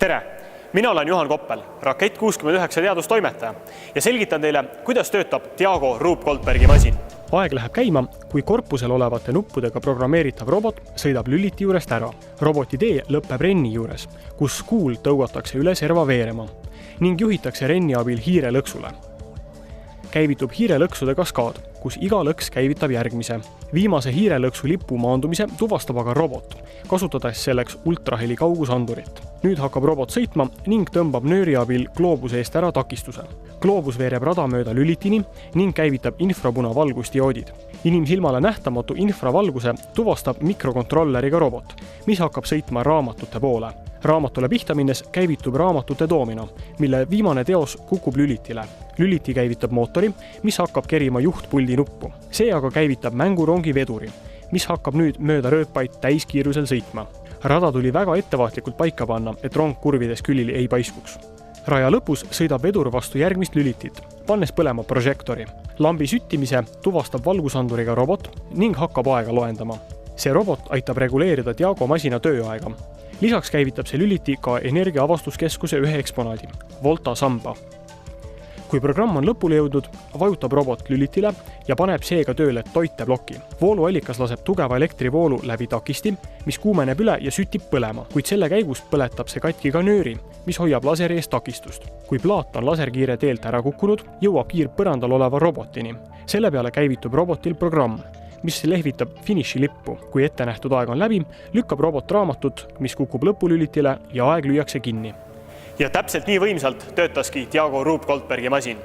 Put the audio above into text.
Tere! Mina olen Juhan Koppel, Rakett 69 teadustoimetaja ja selgitan teile, kuidas töötab Diago Ruup-Goldbergi masin. Aeg läheb käima, kui korpusel olevate nuppudega programmeeritav robot sõidab lüliti juurest ära. Roboti tee lõpeb renni juures, kus kuul tõugatakse üle serva veerema ning juhitakse renni abil hiirelõksule. Käivitub hiirelõksude kaskaad, kus iga lõks käivitab järgmise. Viimase hiirelõksu lipu maandumise tuvastab aga robot, kasutades selleks ultraheli kaugusandurit. Nüüd hakkab robot sõitma ning tõmbab nööri abil gloobuse eest ära takistuse. Gloobus veereb rada mööda lülitini ning käivitab infrapunavalgusdioodid. Inimsilmale nähtamatu infravalguse tuvastab mikrokontrolleriga robot, mis hakkab sõitma raamatute poole. Raamatule pihta minnes käivitub raamatute doomino, mille viimane teos kukub lülitile. Lüliti käivitab mootori, mis hakkab kerima juhtpuldi nuppu. See aga käivitab mängurongi veduri, mis hakkab nüüd mööda rööpaid täiskiirusel sõitma. Rada tuli väga ettevaatlikult paika panna, et rong kurvides külili ei paiskuks. Raja lõpus sõidab vedur vastu järgmist lülitit, pannes põlema prožektori. Lambi süttimise tuvastab valgusanduriga robot ning hakkab aega loendama. See robot aitab reguleerida Diago masina tööaega. Lisaks käivitab see lüliti ka energiaavastuskeskuse ühe eksponaadi, Volta samba. Kui programm on lõpule jõudnud, vajutab robot lülitile ja paneb seega tööle toiteploki. Vooluallikas laseb tugeva elektrivoolu läbi takisti, mis kuumeneb üle ja sütib põlema, kuid selle käigus põletab see katki ka nööri, mis hoiab laseri eest takistust. Kui plaat on laserkiire teelt ära kukkunud, jõuab kiir põrandal oleva robotini. Selle peale käivitub robotil programm, mis lehvitab finiši lippu. Kui ette nähtud aeg on läbi, lükkab robot raamatut, mis kukub lõpulülitile ja aeg lüüakse kinni. Ja täpselt nii võimsalt töötaski Diago Ruup-Goldbergi masin.